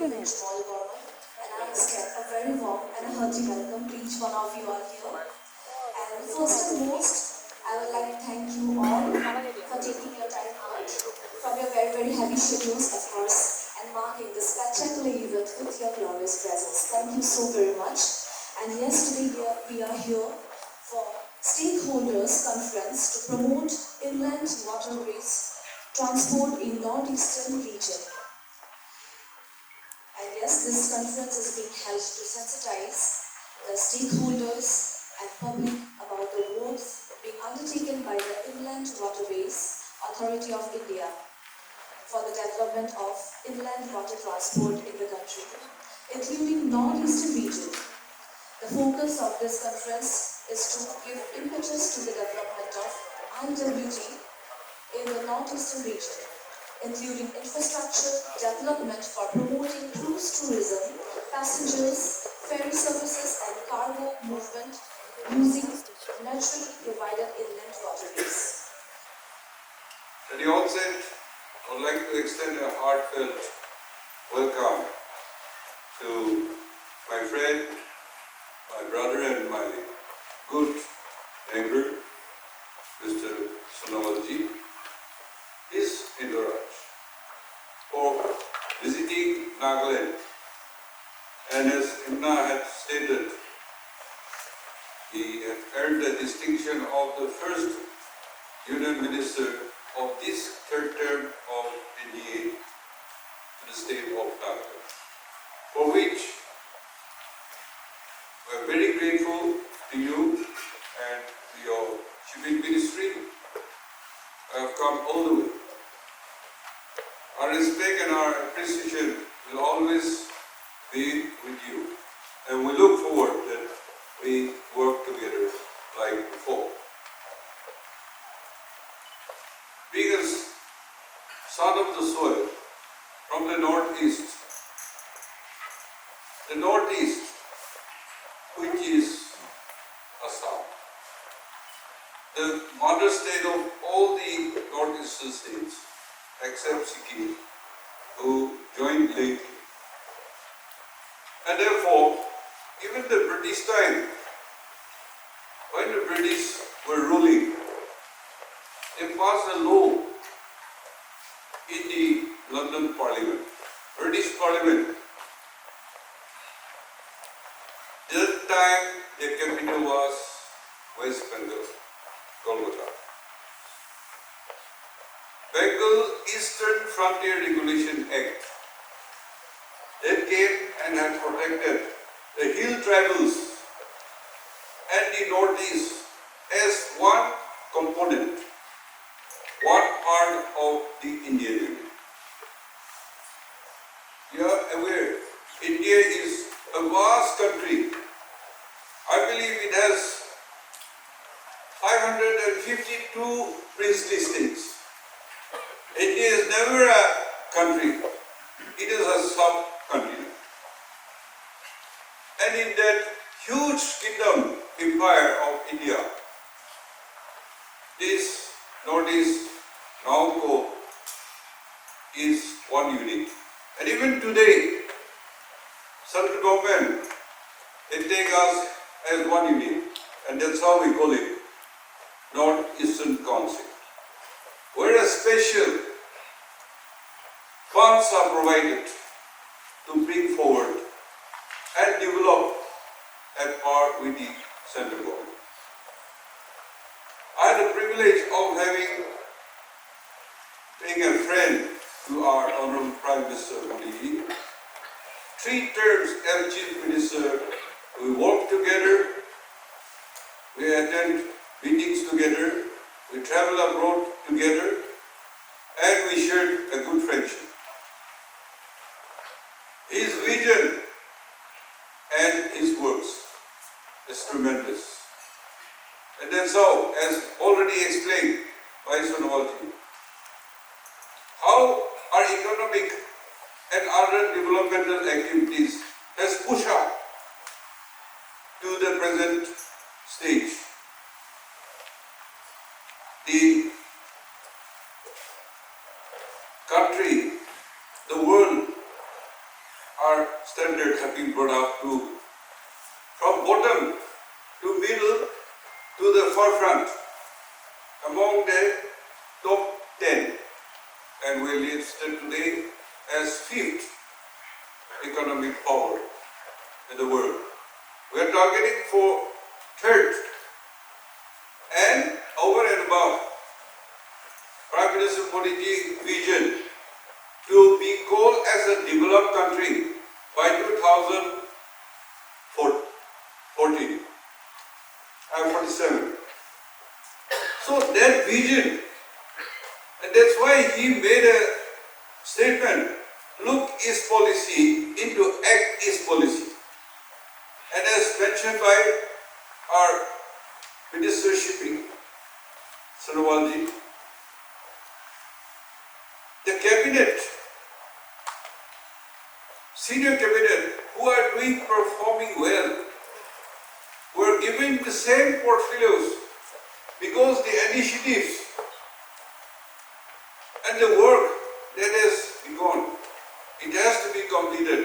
village, Malgorman, and I extend a very warm and a hearty welcome to each one of you all here. And first and most, I would like to thank you all for taking your time out from your very, very heavy schedules, of course, and marking this spectacular event with your glorious presence. Thank you so very much. And yes, today we are here for Stakeholders Conference to promote inland waterways transport in northeastern region. And yes, this conference is being held to sensitize the stakeholders and public about the works being undertaken by the Inland Waterways Authority of India for the development of inland water transport in the country, including northeastern region. The focus of this conference is to give impetus to the development of IWG in the northeastern region, including infrastructure development for promoting cruise tourism, passengers, ferry services and cargo movement using naturally provided inland waterways. At the outset, I would like to extend a heartfelt welcome to my friend, my brother and my good neighbor, Minister Sonowal ji, his entourage, for visiting Nagaland. And as Imna had stated, he had earned the distinction of the first Union Minister of this third term of NDA to the state of Nagaland, for which we are very grateful to you and to your shipping ministry. I have come all the way. Our respect and our appreciation will always be with you, and we look forward that we work together like before. Being a son of the soil from the northeast, which is Assam, the mother state of all the northeastern states except Sikkim, who joined lately. And therefore, even the British time, when the British were ruling, they passed a law in the London Parliament, British Parliament. That time, their capital was West Bengal, Kolkata. Bengal Eastern Frontier Regulation Act that came and had protected the hill tribals and the northeast as one component, one part of the Indian Union. You are aware, India is a vast country. I believe it has 552 princely states. India is never a country, it is a sub-continent. And in that huge kingdom, empire of India, this northeast now called is one unit. And even today, central government, they take us as one unit, and that's how we call it Northeastern Council, where a special funds are provided to bring forward and develop at par with the central government. I had the privilege of being a friend to our Honorable Prime Minister Modi. 3 terms as Chief Minister, we work together, we attend meetings together, we travel abroad together, and we shared a good friendship. His vision and his works is tremendous. And that's how, as already explained by Sonowal ji, how our economic and other developmental activities has pushed up to the present stage. The country, the world our standards have been brought up to, from bottom to middle to the forefront, among the top 10. And we listed today as 5th economic power in the world. We are targeting for 3rd. And over and above, Prime Minister Modi's vision to be called as a developed country by 2040 and 47. So that vision, and that's why he made a statement, look is policy into act is policy. And as mentioned by our Minister Shipping, Sonowal ji, the cabinet, senior cabinet, who are performing well, were given the same portfolios because the initiatives and the work that has begun, it has to be completed.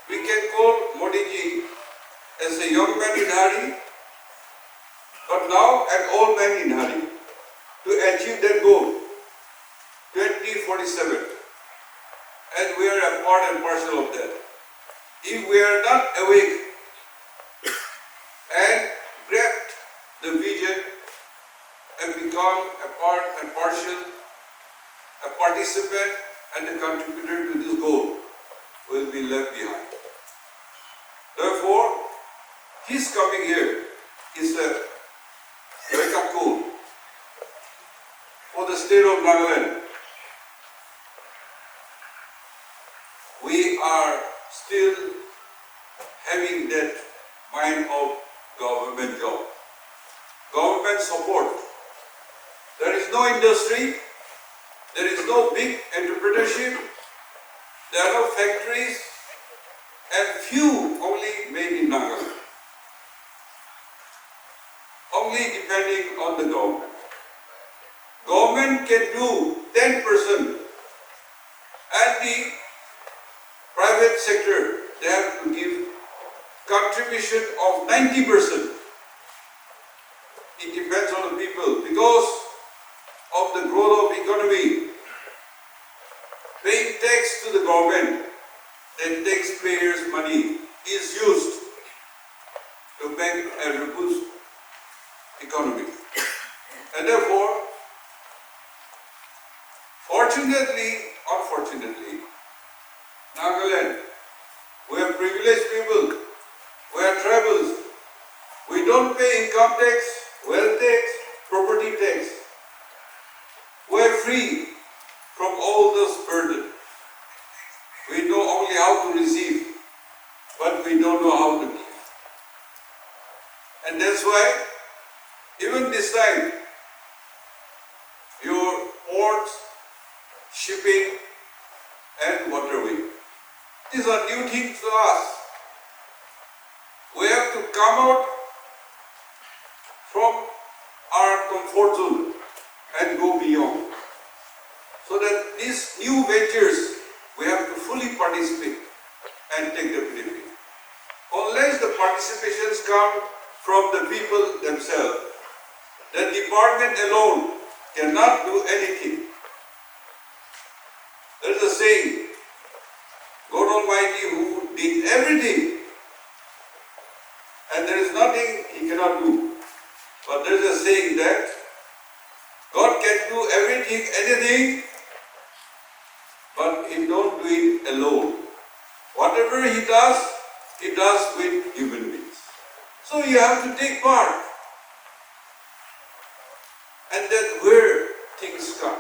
We can call Modi ji as a young man in hurry, but now an old man in hurry to achieve that goal, 2047. And we are a part and parcel of that. If we are not awake and grab the vision and become a part and parcel, a participant and a contributor to this goal, we will be left behind. Therefore, his coming here is a wake-up call for the state of Nagaland. We are still having that mind of government job, government support. There is no industry, there is no big entrepreneurship, there are no factories, and few only made in Nagaland. Only depending on the government. Government can do 10%, and the private sector, they have to give contribution of 90%. It depends on the people because of the growth of economy. Paying tax to the government, then taxpayers' money is used to make a robust economy. And therefore, fortunately, unfortunately, Nagaland, we are privileged people, we are tribals, we don't pay income tax, wealth tax, property tax. We are free from all this burden. We know only how to receive, but we don't know how to give. And that's why, even this time, your ports, shipping, and waterway, these are new things to us. We have to come out from our comfort zone and go beyond. So that these new ventures, we have to fully participate and take the benefit. Unless the participations come from the people themselves, the department alone cannot do anything. There is a saying, God Almighty who did everything, and there is nothing He cannot do. But there is a saying that God can do everything, anything, but He don't do it alone. Whatever He does with human beings. So you have to take part. And that's where things come.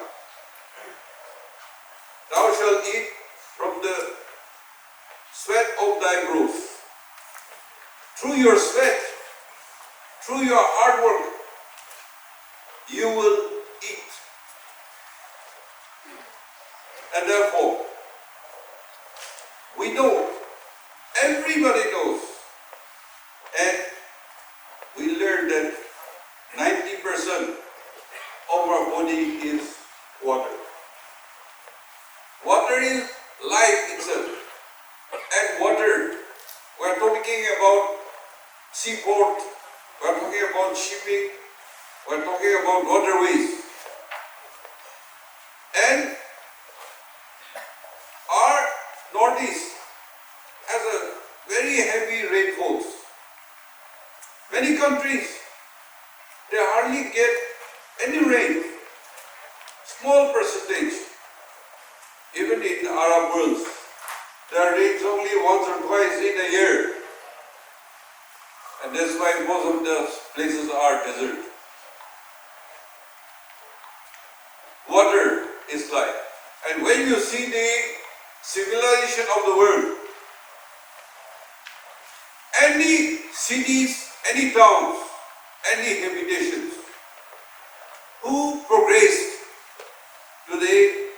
Thou shalt eat from the sweat of thy brows. Through your sweat, through your hard work, you will eat. And therefore, we know, everybody knows, and we learned that 90% of our body is water. Water is life itself. shipping, we're talking about waterways. And our northeast has a very heavy rainfalls. Many countries, they hardly get any rain, small percentage. Even in Arab worlds, there rains only once or twice in a year. And that's why most of the places are desert. Water is life. And when you see the civilization of the world, any cities, any towns, any habitations, who progressed today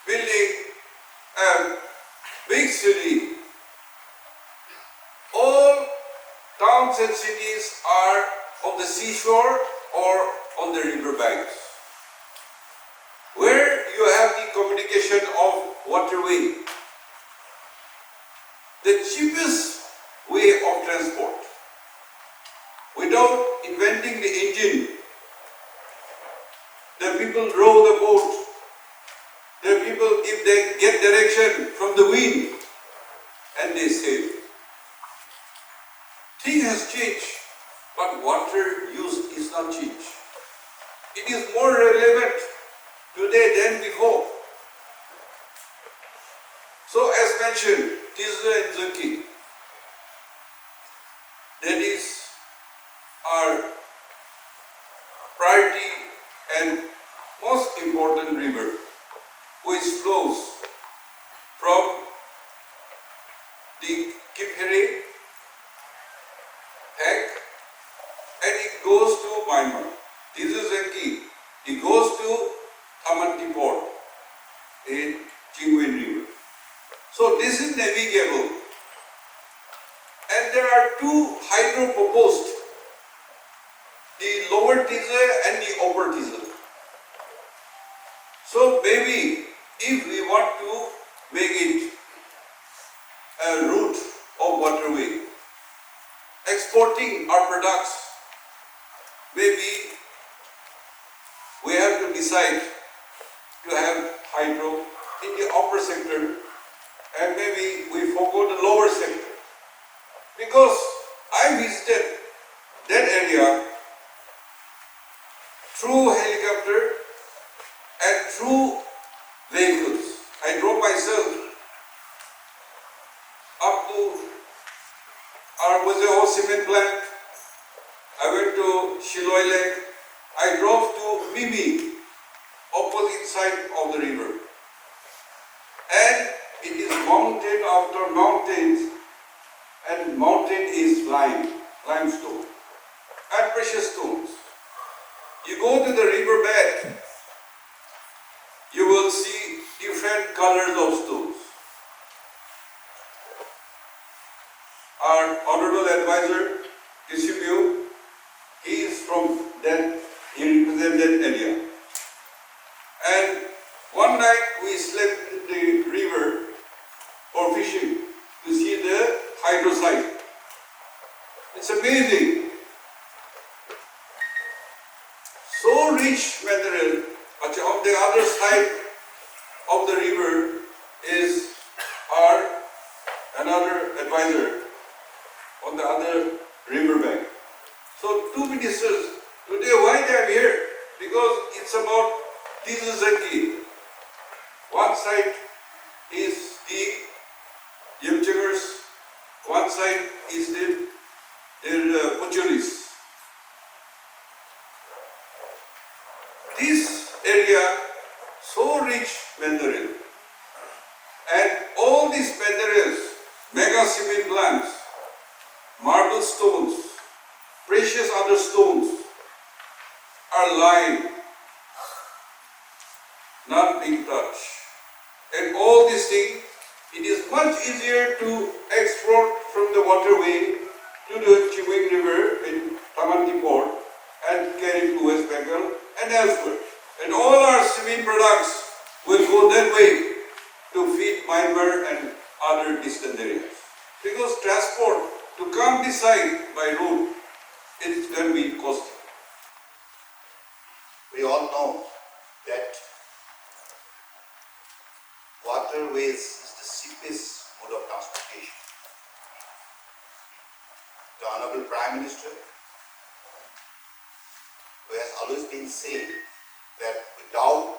building a big city, all towns and cities are on the seashore or on the river banks, where you have the communication of waterway, the cheapest way of transport, without inventing the engine. The people row the boat, the people get direction from the wind, and they sail. Things has changed, but water use is not changed. It is more relevant today than before. So as mentioned, Tizu-Zunki, that is our priority and most important river, which flows from the Kiphire Hek and it goes to Myanmar. Tizu-Zunki, it goes to Tamanti Port in Chingwen River. So this is navigable. And there are two hydro proposed, the lower Tizu and the upper Tizu. So maybe if we want to make it a route of waterway, exporting our products, maybe we have to decide to have hydro in the upper sector and maybe we forgo the lower sector. Because I visited that area through helicopter and through vehicles. I drove myself up to our cement plant. I went to Shiloi Lake. I drove to Mimi, opposite side of the river. And it is mountain after mountains, and mountain is limestone, and precious stones. You go to the river bed, you will see different colors of stones. Our honorable advisor, Neiphiu, he is from that, he represents that area. And one night we slept in the river for fishing to see the hydro site. It's amazing. So rich mineral, but on the other side of the river is our another advisor on the other river bank. So two ministers, today why they are here? Because it's about Tizu-Zunki. One side is the Yamchangers, one side is their Puchuris. This area so rich mineral, and all these minerals, mega cement plants, marble stones, precious other stones are lying, not being touched. And all these things, it is much easier to export from the waterway to the Chingwen River in Tamanti Port and carry to West Bengal and elsewhere. And all our cement products will go that way to feed Myanmar and other distant areas. Because transport to come this side by road it's going to be costly. We all know that waterways is the cheapest mode of transportation. The Honorable Prime Minister, who has always been saying that without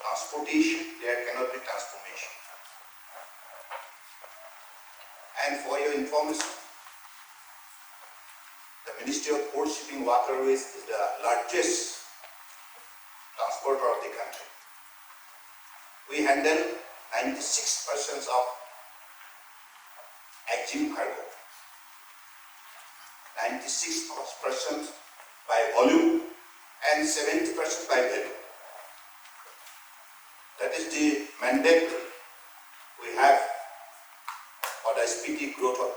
transportation, there cannot be transformation. And for your information, the Ministry of Port Shipping Waterways is the largest transporter of the country. We handle 96% of exim cargo, 96% by volume and 70% by value. That is the mandate we have for the speedy growth of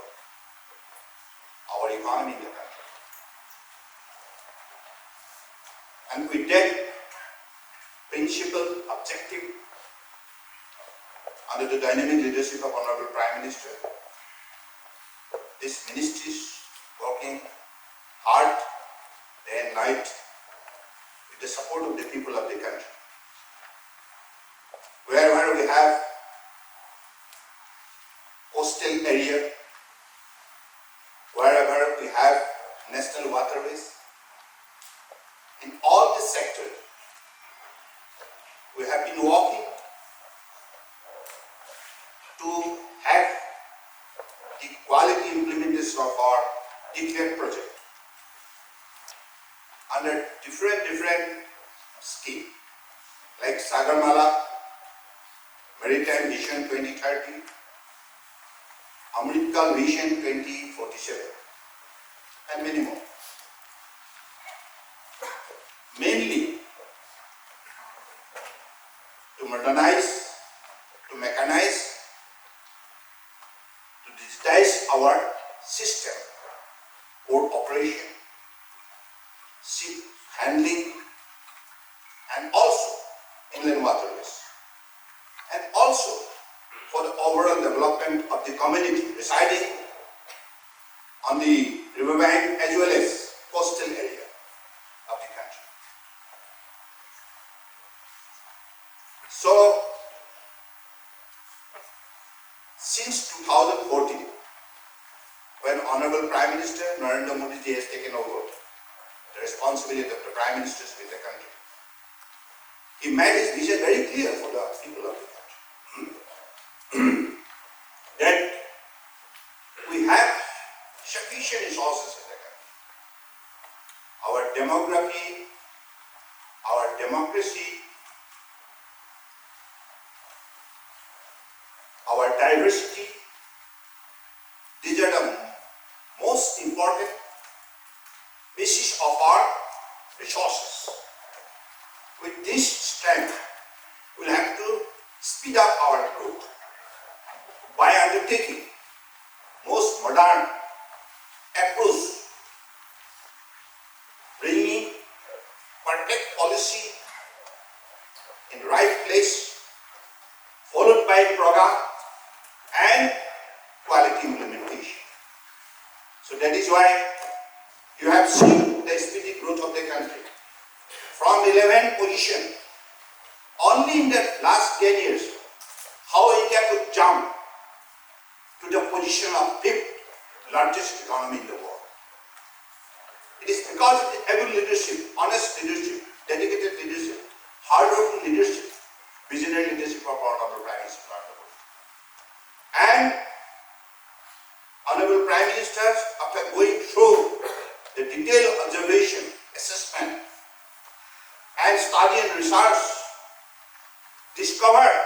our economy in the country. And with that principle, objective, under the dynamic leadership of Honorable Prime Minister, this ministry is working hard day and night with the support of the people of the country. Wherever we have coastal area, wherever we have national waterways, in all the sectors, we have been working to have the quality implementation of our declared project under different schemes like Sagarmala, Maritime Vision 2030, Amritkal Vision 2047, and many more. Mainly to modernize, to mechanize, to digitize our system, port operation, ship handling, and also inland waterways, and also for the overall development of the community residing on the riverbank as well as coastal area of the country. So, since 2014, when Honorable Prime Minister Narendra Modi ji has taken over the responsibility of the Prime Ministers with the country, he made his vision very clear for the people of the country. That we have sufficient resources in the country. Our demography, our democracy, our diversity, these are the most important basis of our resources. With this strength, we'll have to speed up our growth by undertaking most modern approach, bringing perfect policy in the right place, followed by program and quality implementation. So that is why you have seen the speedy growth of the country from 11th position only in the last 10 years, how India could jump to the position of 5th largest economy in the world. It is because of the able leadership, honest leadership, dedicated leadership, hard-working leadership, visionary leadership of our Honorable Prime Minister. And Honorable Prime Minister, after going through the detailed observation, assessment, and study and research, discovered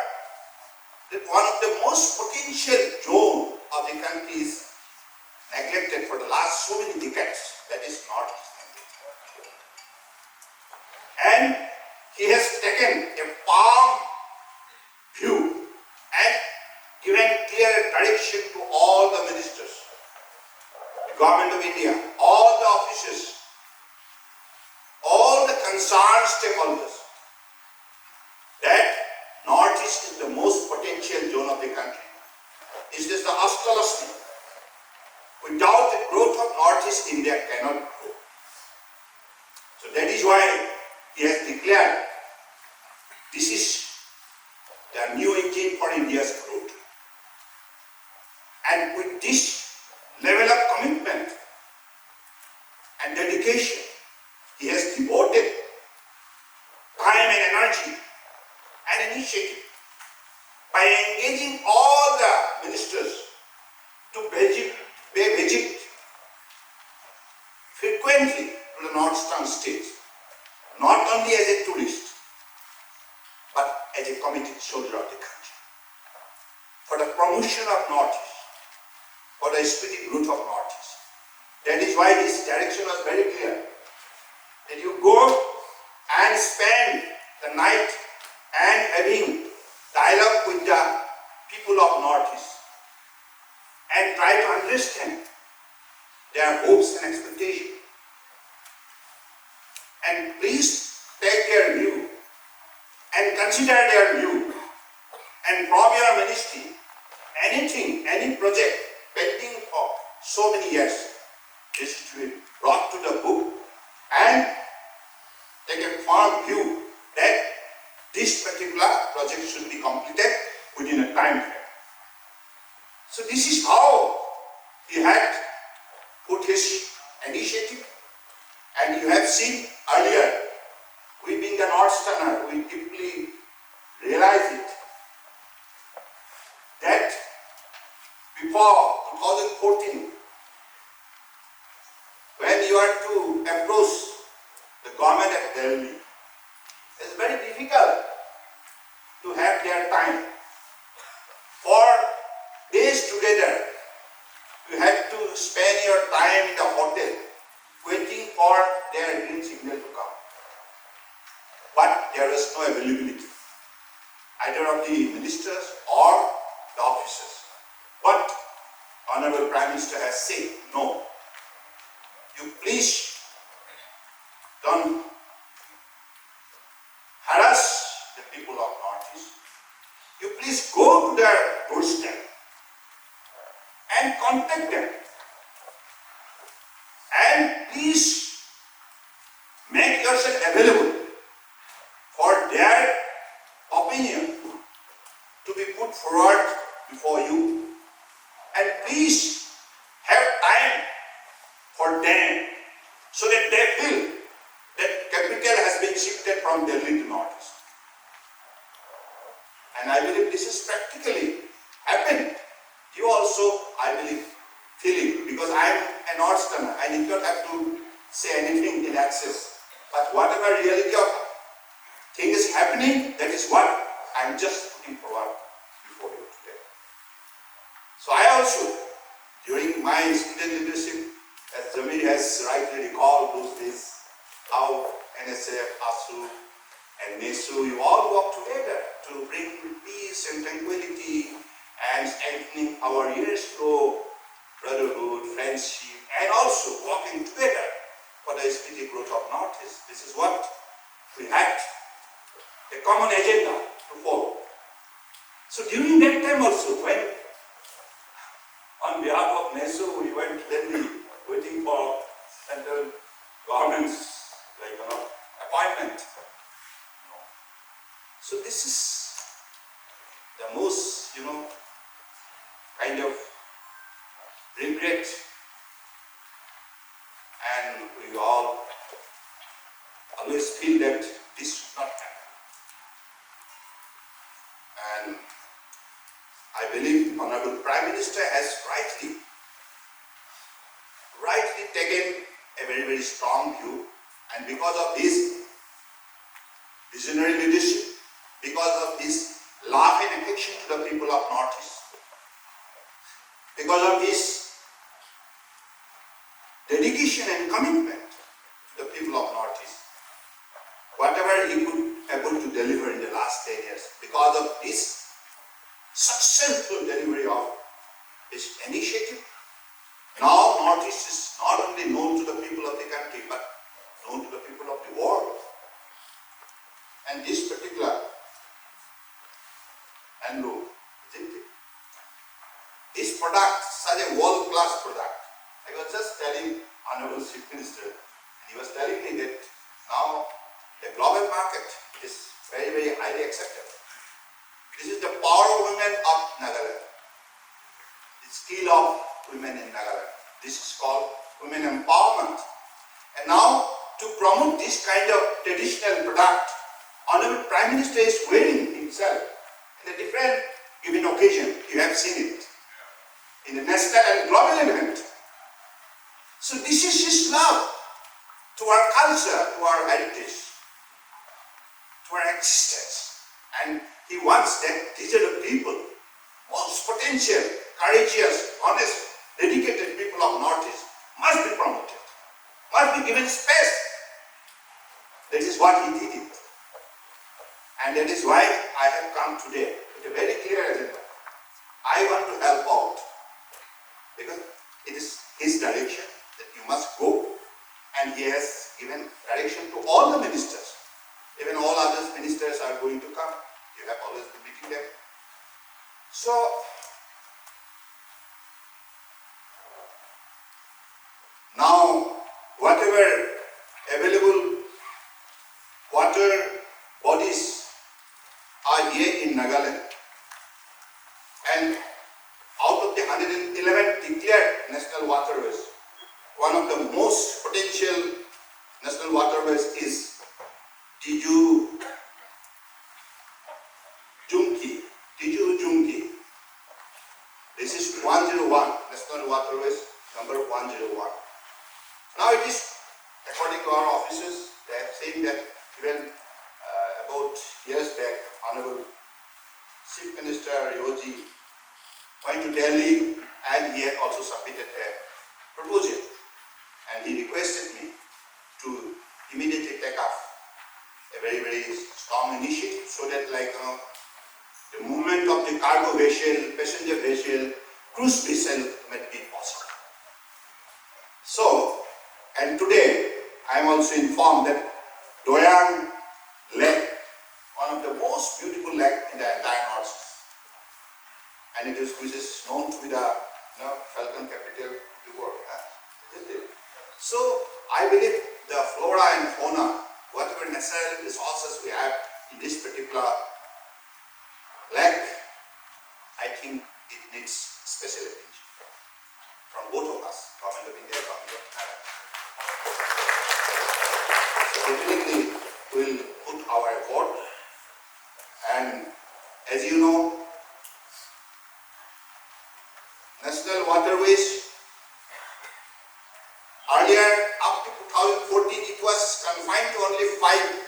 that one of the most potential zone of the country is neglected for the last so many decades, that is Northeast India. And he has taken a firm view and given clear direction to all the ministers, the Government of India, all the officers, all the concerned stakeholders, that Northeast is the most potential zone of the country. Is this the Astalasni? Without the growth Northeast India cannot grow. So that is why he has declared this is the new engine for India's growth. And with this level of commitment and dedication, he has devoted time and energy and initiative by engaging all the ministers to pay visit frequently to the northeastern states, not only as a tourist, but as a committed soldier of the country, for the promotion of Northeast, for the speedy growth of Northeast. That is why this direction was very clear, that you go and spend the night and having dialogue with the people of Northeast and try to understand their hopes and expectations. And please take their view and consider their view, and from your ministry, anything, any project pending for so many years is to be brought to the book and take a firm view that this particular project should be completed within a time frame. So this is how he had put his initiative, and you have seen earlier, we being the Northeasterner, we deeply realize it, that before 2014, when you are to approach the government at Delhi, it's very difficult to have their time. For days together, you have to spend your time in the hotel waiting for their green signal to come. But there was no availability, either of the ministers or the officers. But Honorable Prime Minister has said, no, you please don't harass the people of Northeast. You please go to their doorstep and contact them. And please make yourself available for their opinion to be put forward before you. And please have time for them so that they feel that capital has been shifted from Delhi to Northeast. And I believe this is practically happened. You also, I believe, feel it, because I am a Northeasterner. I need not have to say anything in access. But whatever reality of thing is happening, that is what I am just putting forward before you today. So I also, during my student leadership, as Jamil has rightly recalled those days, how NSF, ASU and NESU, you all work together to bring peace and tranquility and strengthening our years-ago brotherhood, friendship, and also working together for the speedy growth of Northeast. This is what we had, a common agenda to follow. So during that time also, when on behalf of NESU, we went to Delhi waiting for central government's appointment. So this is the most, kind of regret, and we all always feel that this should not happen. And I believe Honorable Prime Minister has rightly taken a very, very strong view, and because of his visionary leadership, because of his love and affection to the people of Northeast, because of his dedication and commitment to the people of Northeast, whatever he could able to deliver in the last 10 years, because of his successful delivery of his initiative, now Northeast is not only known to the people of the country, but known to the people of the world. And this particular handloom, isn't it? This product, such a world-class product, I was just telling Honorable Chief Minister, and he was telling me that now the global market is very, very highly accepted. This is the power of women of Nagaland, the skill of women in Nagaland. This is called women empowerment. And now, to promote this kind of traditional product, Honorable Prime Minister is wearing himself in a different given occasion. You have seen it in the national and global event. So this is his love to our culture, to our heritage, to our existence. And he wants that these are the people, most potential, courageous, honest, dedicated people of Northeast must be promoted, must be given space. That is what he did it. And that is why I have come today with a very clear agenda. I want to help out because it is his direction that you must go, and he has given direction to all the ministers. Even all other ministers are going to come. You have always been meeting them. So, now whatever available water bodies are here in Nagaland, and out of the 111 declared national waterways, one of the most potential national waterways is Tizu-Zunki This is 101, National Waterways number 101. Now it is, according to our officers, they have seen that even about years back, Honorable Chief Minister Yogi went to Delhi and he had also submitted a proposal, and he requested me to immediately take up a very, very strong initiative so that the movement of the cargo vessel, passenger vessel, cruise vessel might be possible. So, and today I am also informed that Doyang Lake, one of the most beautiful lakes in the entire North Sea, and it is, which is known to be the falcon capital of the world. Isn't it? So I believe the flora and fauna, whatever natural resources we have in this particular lake, I think it needs special attention from both of us, Government of India, Government of Thailand. So definitely we will put our effort, and as you know, National Waterways, earlier up to 2014 it was confined to only 5.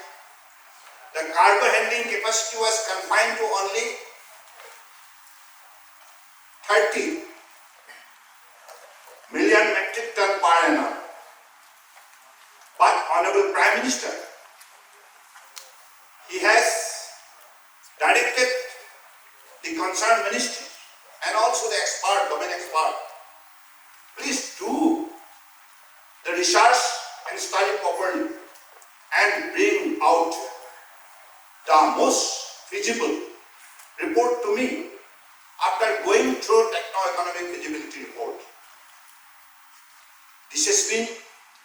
The cargo handling capacity was confined to only 30 million metric ton per annum. But Honorable Prime Minister, he has directed the concerned ministry and also the domain expert, please do the research and study properly and bring out the most feasible report to me after going through techno-economic feasibility report. This has been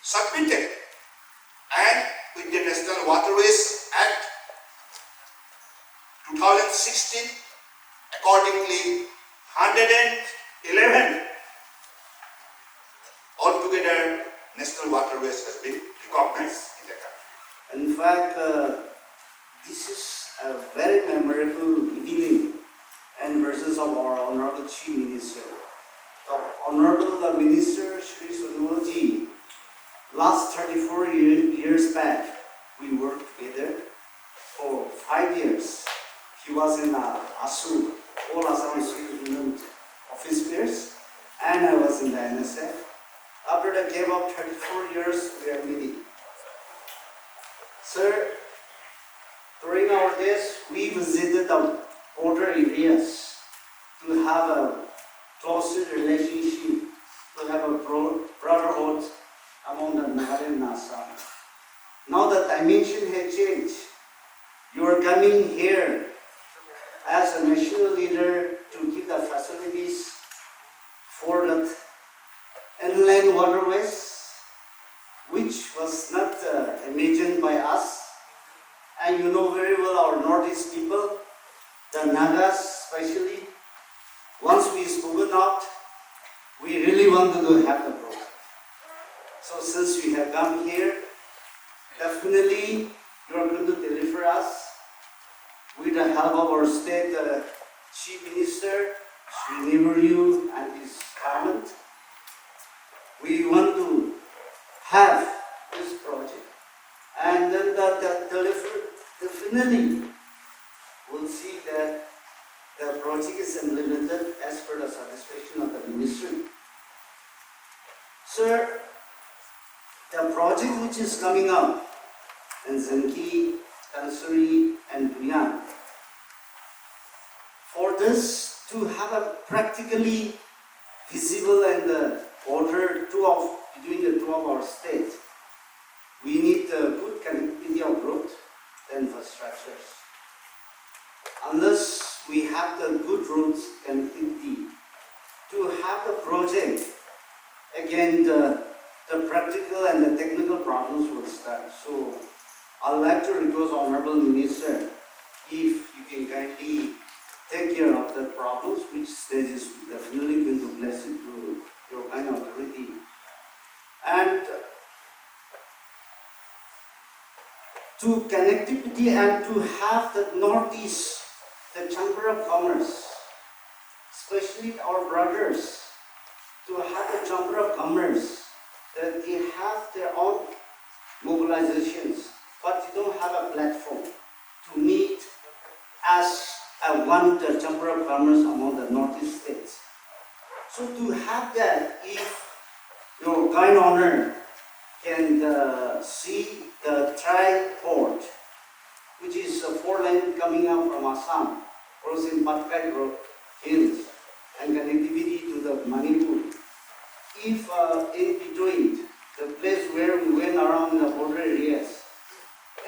submitted, and with the National Waterways Act 2016, accordingly 111 altogether National Waterways has been recognized in the country. In fact, this is a very memorable beginning and verses of our Honorable Chief Minister. The Honorable Minister Shri Sonowal ji, last 34 years back, we worked together for 5 years. He was in ASU, All Assam Student Office Spares, and I was in the NSF. After the gap of 34 years, we are meeting. Sir, during our days, we visited the border areas to have a closer relationship, to have a brotherhood among the Nagaland and Assam. Now the dimension has changed. You are coming here as a national leader to give the facilities for that inland waterways, which was not imagined by us. And you know very well our Northeast people, the Nagas especially, once we spoken out, we really wanted to have the project. So since we have come here, definitely you are going to deliver us with the help of our state Chief Minister, Sri Neiphiu and his government. We want to have this project, and then the delivery definitely will see that the project is implemented as per the satisfaction of the ministry. Sir, the project which is coming up in Zunki, Kansuri and Duyan, for this to have a practically visible and the border between the two of our states, we need good connectivity of road and infrastructures. Unless we have the good roads connectivity to have the project, again the practical and the technical problems will start. So I'd like to request Honorable Minister if you can kindly take care of the problems, which stage is definitely going to bless it to your kind of authority. And to connectivity and to have the Northeast, the Chamber of Commerce, especially our brothers, to have the Chamber of Commerce, that they have their own mobilizations, but they don't have a platform to meet as one the Chamber of Commerce among the Northeast states. So to have that, if your kind honor can see the tri-port, which is a 4-lane coming up from Assam, crossing Patkai Road Hills, and connectivity to the Manipur. If in between, the place where we went around the border areas,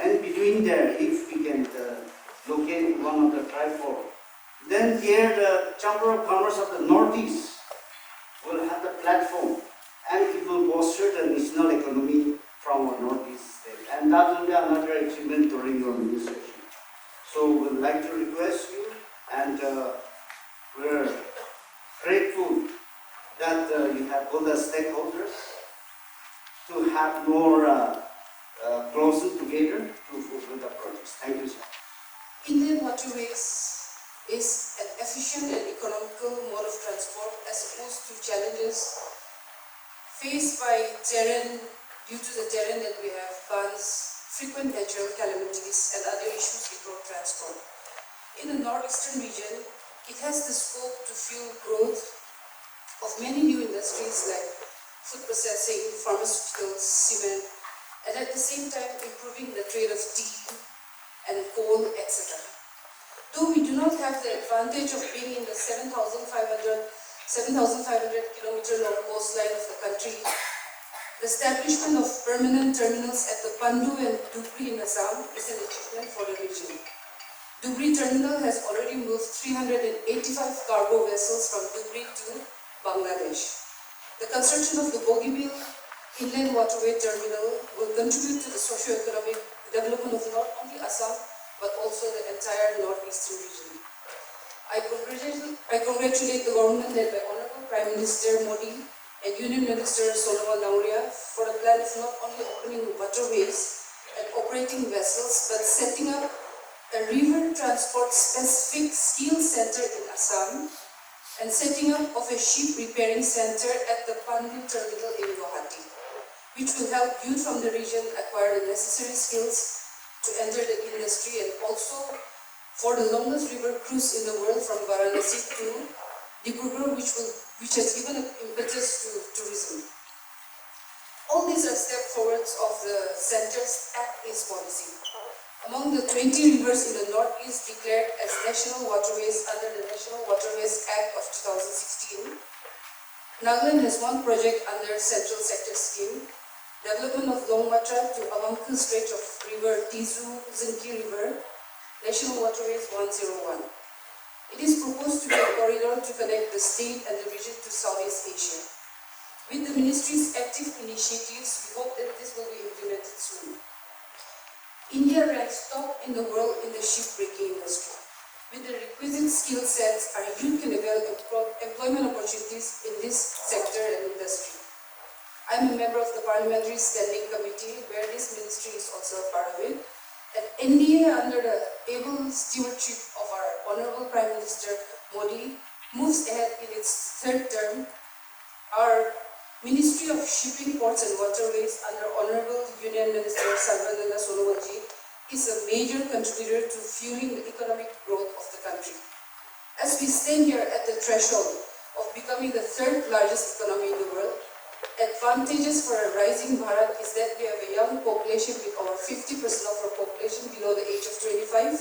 and between there, if we can locate one of the tri-port, then here the Chamber of Commerce of the Northeast will have the platform, and it will bolster the national economy from our Northeast state. And that will be another achievement during your administration. So we'd like to request you, and we're grateful that you have all the stakeholders to have more closer together to fulfill the projects. Thank you, sir. Indian Waterways is an efficient and economical mode of transport as opposed to challenges faced by terrain due to the terrain that we have, bunds, frequent natural calamities and other issues in road transport. In the northeastern region, it has the scope to fuel growth of many new industries like food processing, pharmaceuticals, cement, and at the same time improving the trade of tea and coal, etc. Though we do not have the advantage of being in the 7,500 kilometer long coastline of the country, the establishment of permanent terminals at the Pandu and Dhubri in Assam is an achievement for the region. Dhubri terminal has already moved 385 cargo vessels from Dhubri to Bangladesh. The construction of the Bogibeel Inland Waterway Terminal will contribute to the socio-economic development of not only Assam but also the entire northeastern region. I congratulate the government led by Honorable Prime Minister Modi and Union Minister Sonowal for the plan of not only opening waterways and operating vessels but setting up a river transport specific skill center in Assam and setting up of a ship repairing center at the Pandu terminal in Guwahati, which will help youth from the region acquire the necessary skills to enter the industry, and also for the longest river cruise in the world from Varanasi to Dibrugarh, which has given an impetus to tourism. All these are step forwards of the center's Act-Based policy. Among the 20 rivers in the northeast declared as national waterways under the National Waterways Act of 2016, Nagaland has one project under Central Sector Scheme, development of Longmatra to Avanku stretch of river Tizu-Zunki River, National Waterways 101. It is proposed to be a corridor to connect the state and the region to Southeast Asia. With the Ministry's active initiatives, we hope that this will be implemented soon. India ranks top in the world in the shipbreaking industry. With the requisite skill sets, our youth can avail employment opportunities in this sector and industry. I am a member of the Parliamentary Standing Committee, where this ministry is also a part of it. And NDA, under the able stewardship of our Honorable Prime Minister Modi, moves ahead in its third term. Our Ministry of Shipping, Ports and Waterways, under Honorable Union Minister Sarbananda is a major contributor to fueling the economic growth of the country. As we stand here at the threshold of becoming the third largest economy in the world, advantages for a rising Bharat is that we have a young population with over 50% of our population below the age of 25,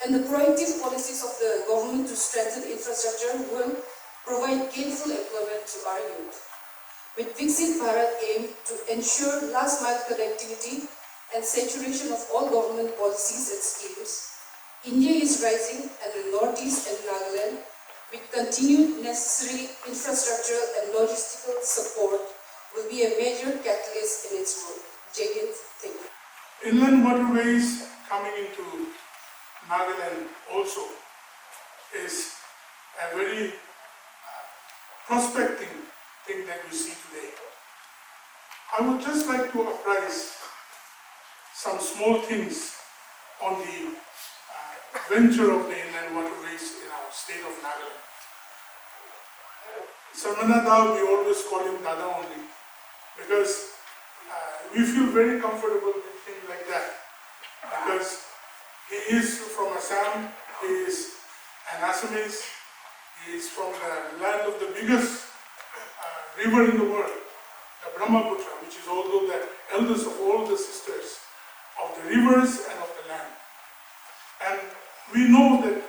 and the proactive policies of the government to strengthen infrastructure will provide gainful employment to our youth. With Viksit Bharat aim to ensure last mile connectivity and saturation of all government policies and schemes, India is rising, and the Northeast and Nagaland, with continued necessary infrastructure and logistical support, will be a major catalyst in its growth. Jagit, thank you. Inland waterways coming into Nagaland also is a very prospecting thing that we see today. I would just like to apprise some small things on the venture of the inland waterways in our state of Nagaland. Sarbananda, we always call him Dada only, because we feel very comfortable with him like that, because he is from Assam, he is an Assamese, he is from the land of the biggest river in the world, the Brahmaputra, which is also the eldest of all the sisters of the rivers and of the land. And we know that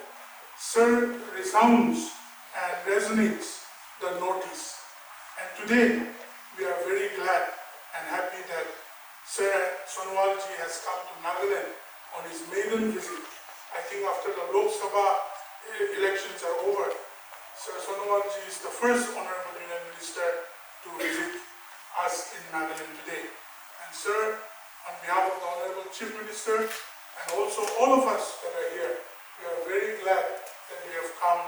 Sir resounds and resonates the Northeast. And today, we are very glad and happy that Sir Sonowal ji has come to Nagaland on his maiden visit. I think after the Lok Sabha elections are over, Sir Sonowal ji is the first Honorable Union Minister to visit us in Nagaland today. And Sir, on behalf of the Honorable Chief Minister and also all of us that are here, we are very glad that we have come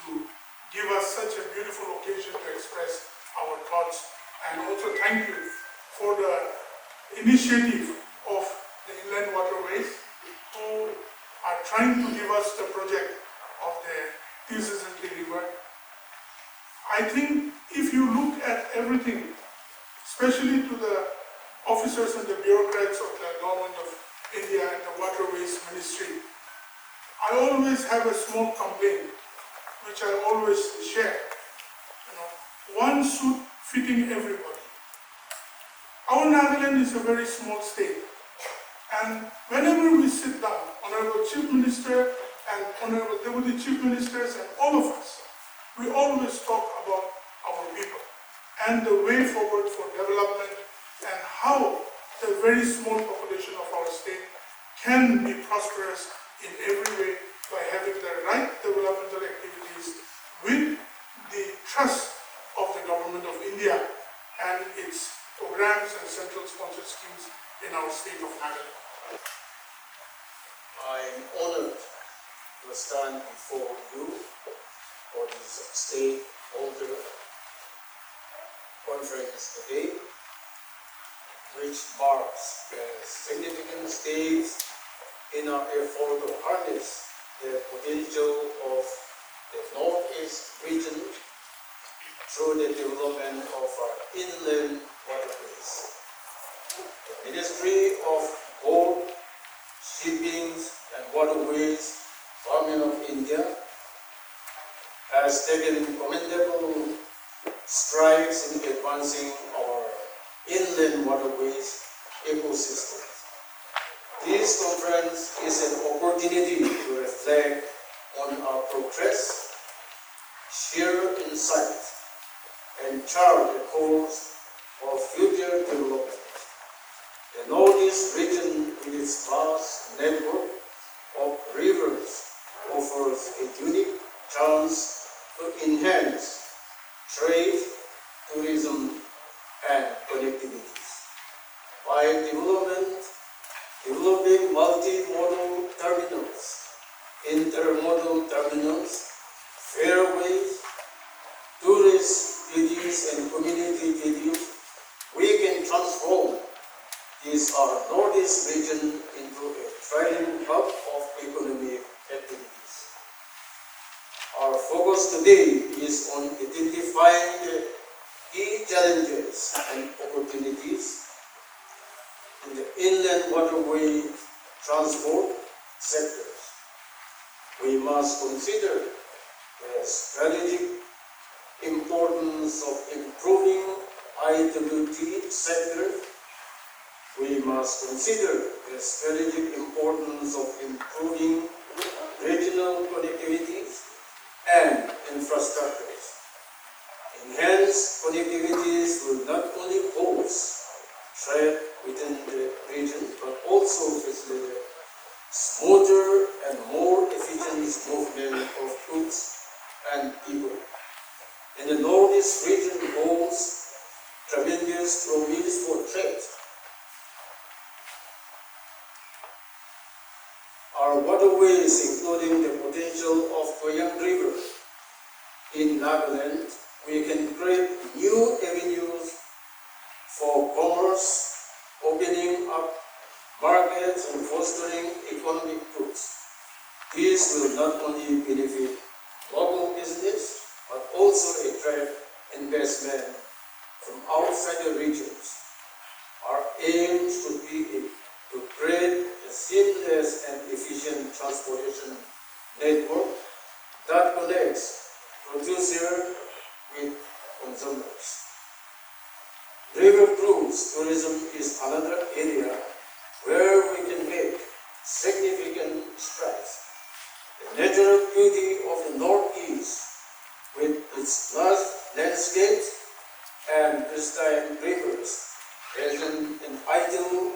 to give us such a beautiful occasion to express our thoughts, and also thank you for the initiative of the Inland Waterways, who are trying to give us the project of the Tizu-Zunki River. I think if you look at everything, especially to the officers and the bureaucrats of the Government of India and the Waterways Ministry, I always have a small complaint, which I always share. One suit fitting everybody. Our Nagaland is a very small state, and whenever we sit down, Honorable Chief Minister and Honorable Deputy Chief Ministers and all of us, we always talk about our people and the way forward for development and how the very small population of our state can be prosperous in every way by having the right developmental activities with the trust of the Government of India and its programs and central sponsored schemes in our state of Nagaland. I am honored to stand before you for this stakeholder conference today, which marks a significant stage in our effort to harness the potential of the Northeast region through the development of our inland waterways. The Ministry of Port, Shipping and Waterways, Government of India, has taken commendable strides in advancing our inland waterways ecosystem. This conference is an opportunity to reflect on our progress, share insight, and chart a course for future development. The Northeast region, with its vast network of rivers, offers a unique chance to enhance trade, tourism, and connectivities. By developing multimodal terminals, intermodal terminals, fairways, tourist venues, and community venues, we can transform this our northeast region into a thriving hub of economic activities. Our focus today is on identifying the key challenges and opportunities in the inland waterway transport sectors. We must consider the strategic importance of improving IWT sector. We must consider the strategic importance of improving regional connectivities and infrastructures. Enhanced connectivities will not only pose threat within the region, but also facilitate smoother and more efficient movement of goods and people. And the northeast region holds tremendous promise for trade. Our waterways, including the potential of Toyang River in Nagaland, we can create new avenues for commerce, opening up markets and fostering economic growth. This will not only benefit local business, but also attract investment from outside the regions. Our aim should be to create a seamless and efficient transportation network that connects producers with consumers. River cruise tourism is another area where we can make significant strides. The natural beauty of the Northeast, with its lush landscapes and pristine rivers, is an ideal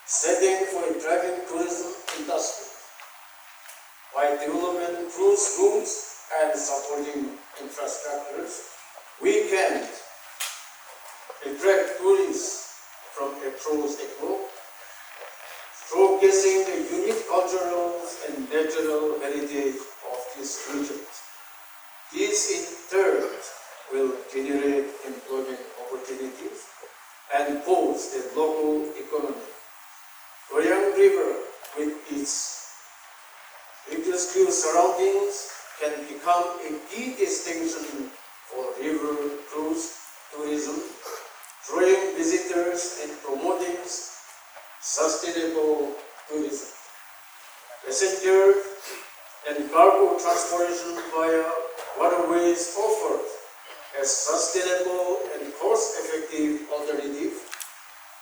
setting for a thriving tourism industry. By developing cruise routes and supporting infrastructures, we can attract tourists from across the globe, showcasing the unique cultural and natural heritage of this region. This in turn will generate employment opportunities and boost the local economy. Toyang River, with its picturesque surroundings, can become a key destination for river cruise tourism, drawing visitors and promoting sustainable tourism. Passenger and cargo transportation via waterways offers a sustainable and cost-effective alternative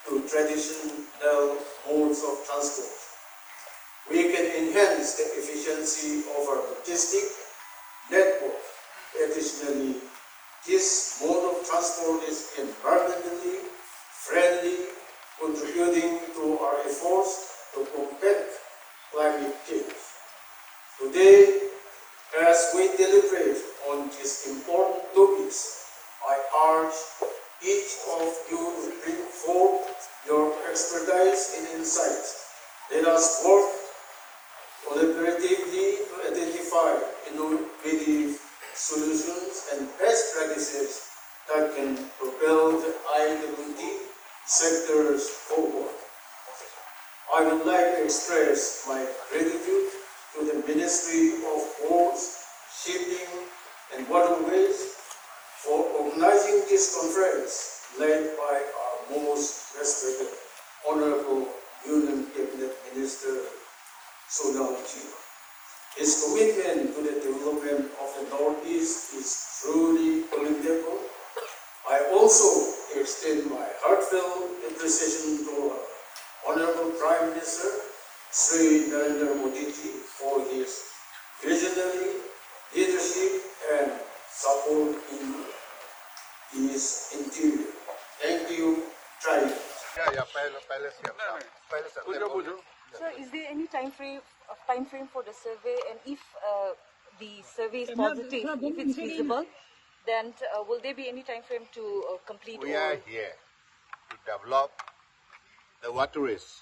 to traditional modes of transport. We can enhance the efficiency of our logistic network. Additionally, this mode of transport is environmentally friendly, contributing to our efforts to combat climate change. Today, as we deliberate on these important topics, I urge each of you to bring forth your expertise and insights. Let us work collaboratively to identify innovative solutions and best practices that can propel the IWT sectors forward. I would like to express my gratitude to the Ministry of Ports, Shipping and Waterways for organizing this conference led by our most respected Honorable Union Cabinet Minister Sonowal. His commitment to the development of the Northeast is truly commendable. I also extend my heartfelt appreciation to our Honorable Prime Minister Sri Narendra Modi ji for his visionary leadership and support in his interior. Thank you, Trident. Sir, is there any time frame for the survey, and if the survey is positive, if it's feasible, then will there be any time frame to complete? We or are here to develop the waterways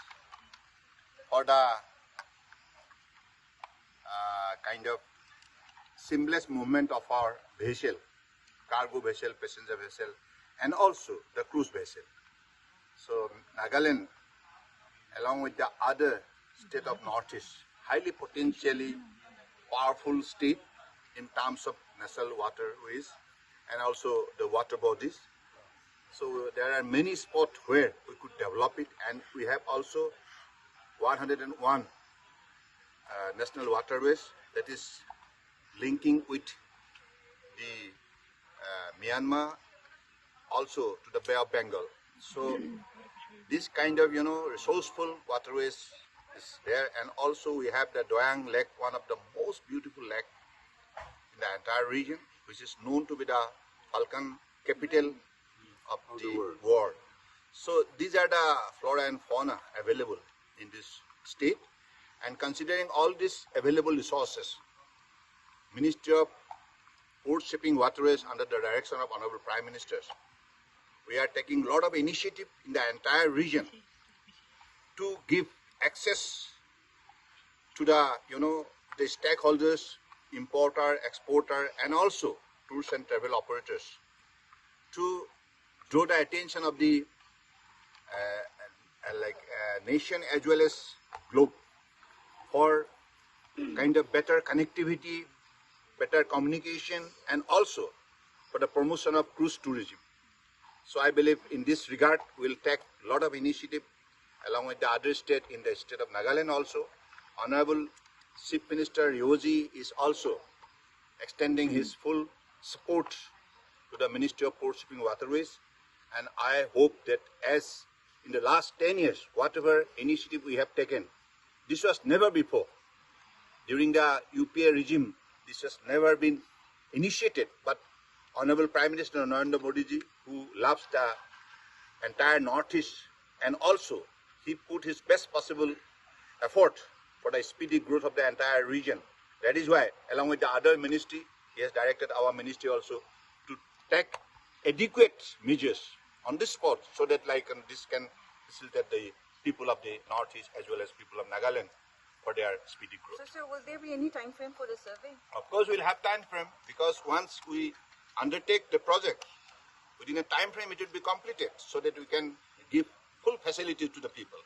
for the kind of seamless movement of our vessel, cargo vessel, passenger vessel, and also the cruise vessel. So Nagaland, along with the other state of Northeast, highly potentially powerful state in terms of national waterways and also the water bodies. So there are many spots where we could develop it, and we have also 101 national waterways that is linking with the Myanmar, also to the Bay of Bengal. So this kind of resourceful waterways is there, and also we have the Doyang Lake, one of the most beautiful lake in the entire region, which is known to be the Falcon capital of the world. So these are the flora and fauna available in this state, and considering all these available resources, Ministry of Port Shipping Waterways under the direction of Honorable Prime Minister, we are taking a lot of initiative in the entire region to give access to the the stakeholders, importer, exporter, and also tourist and travel operators to draw the attention of the nation as well as globe for kind of better connectivity, better communication, and also for the promotion of cruise tourism. So I believe in this regard we'll take a lot of initiative along with the other state in the state of Nagaland also. Honorable Chief Minister Yoji is also extending his full support to the Ministry of Port Shipping Waterways, and I hope that as in the last 10 years, whatever initiative we have taken, this was never before. During the UPA regime, this has never been initiated, but Honorable Prime Minister Narendra Modi ji, who loves the entire Northeast, and also he put his best possible effort for the speedy growth of the entire region. That is why, along with the other ministry, he has directed our ministry also to take adequate measures on this spot, so that this can facilitate the people of the Northeast as well as people of Nagaland for their speedy growth. So, sir, will there be any time frame for the survey? Of course, we'll have time frame, because once we undertake the project, within a time frame it will be completed, so that we can give full facility to the people.